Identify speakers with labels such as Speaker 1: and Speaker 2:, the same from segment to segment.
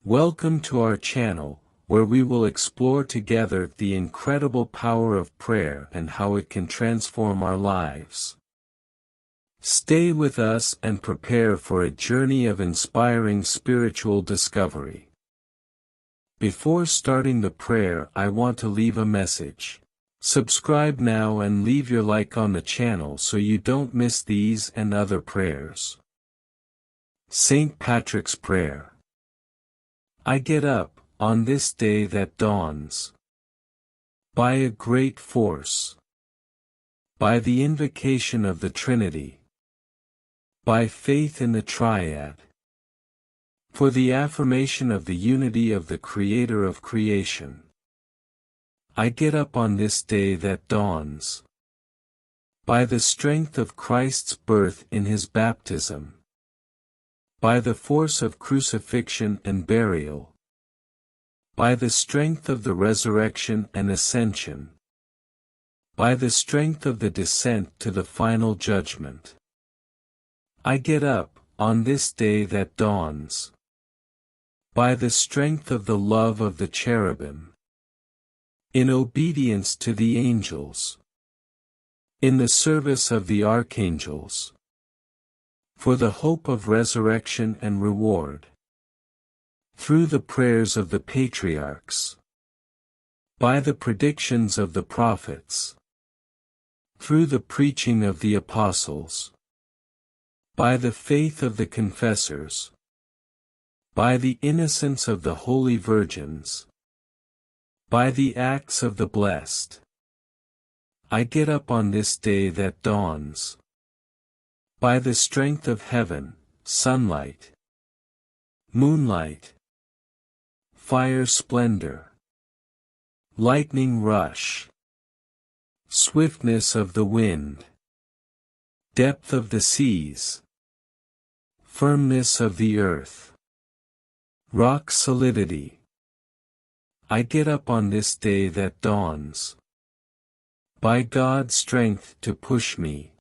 Speaker 1: Welcome to our channel, where we will explore together the incredible power of prayer and how it can transform our lives. Stay with us and prepare for a journey of inspiring spiritual discovery. Before starting the prayer, I want to leave a message. Subscribe now and leave your like on the channel so you don't miss these and other prayers. St. Patrick's Prayer. I get up, on this day that dawns. By a great force. By the invocation of the Trinity. By faith in the Triad. For the affirmation of the unity of the Creator of creation. I get up on this day that dawns. By the strength of Christ's birth in his baptism. By the force of crucifixion and burial. By the strength of the resurrection and ascension. By the strength of the descent to the final judgment. I get up, on this day that dawns. By the strength of the love of the cherubim. In obedience to the angels. In the service of the archangels. For the hope of resurrection and reward. Through the prayers of the patriarchs. By the predictions of the prophets. Through the preaching of the apostles. By the faith of the confessors. By the innocence of the holy virgins. By the acts of the blessed. I get up on this day that dawns. By the strength of heaven, sunlight, moonlight, fire splendor, lightning rush, swiftness of the wind, depth of the seas, firmness of the earth, rock solidity. I get up on this day that dawns. By God's strength to push me.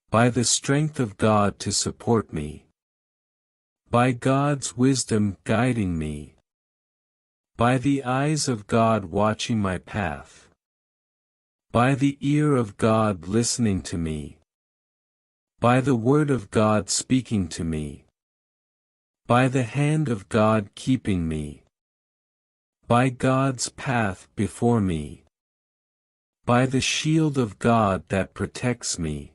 Speaker 1: By the strength of God to support me. By God's wisdom guiding me. By the eyes of God watching my path. By the ear of God listening to me. By the word of God speaking to me. By the hand of God keeping me. By God's path before me. By the shield of God that protects me.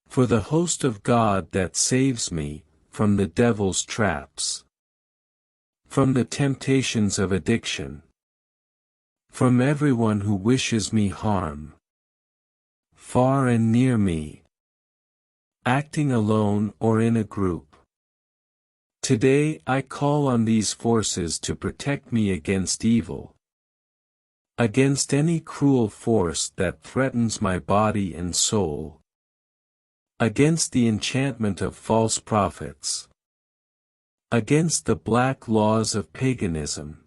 Speaker 1: For the host of God that saves me, from the devil's traps. From the temptations of addiction. From everyone who wishes me harm. Far and near me. Acting alone or in a group. Today I call on these forces to protect me against evil. Against any cruel force that threatens my body and soul. Against the enchantment of false prophets. Against the black laws of paganism.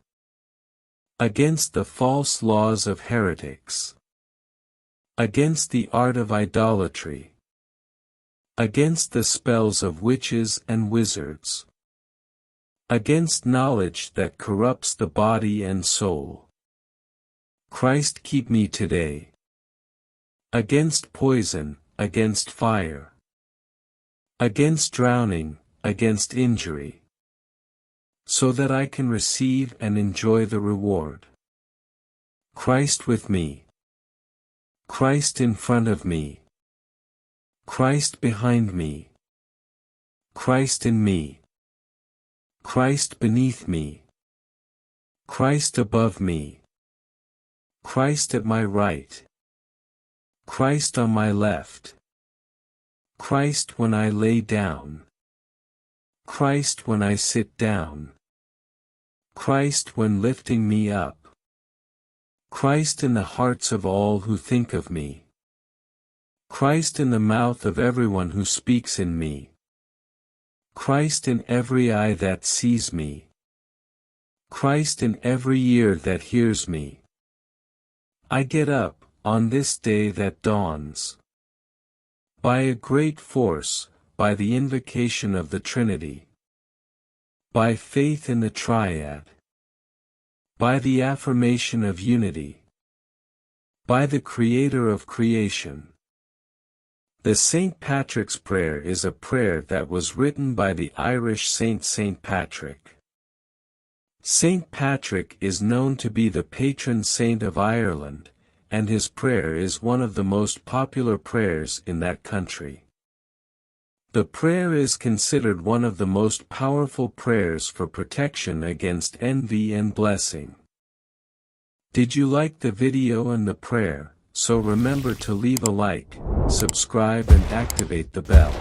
Speaker 1: Against the false laws of heretics. Against the art of idolatry. Against the spells of witches and wizards. Against knowledge that corrupts the body and soul. Christ keep me today. Against poison, against fire. Against drowning, against injury. So that I can receive and enjoy the reward. Christ with me. Christ in front of me. Christ behind me. Christ in me. Christ beneath me. Christ above me. Christ at my right. Christ on my left. Christ when I lay down. Christ when I sit down. Christ when lifting me up. Christ in the hearts of all who think of me. Christ in the mouth of everyone who speaks in me. Christ in every eye that sees me. Christ in every ear that hears me. I get up, on this day that dawns. By a great force, by the invocation of the Trinity. By faith in the Triad. By the affirmation of unity. By the Creator of creation. The St. Patrick's Prayer is a prayer that was written by the Irish saint St. Patrick. St. Patrick is known to be the patron saint of Ireland, and his prayer is one of the most popular prayers in that country. The prayer is considered one of the most powerful prayers for protection against envy and blessing. Did you like the video and the prayer? So remember to leave a like, subscribe and activate the bell.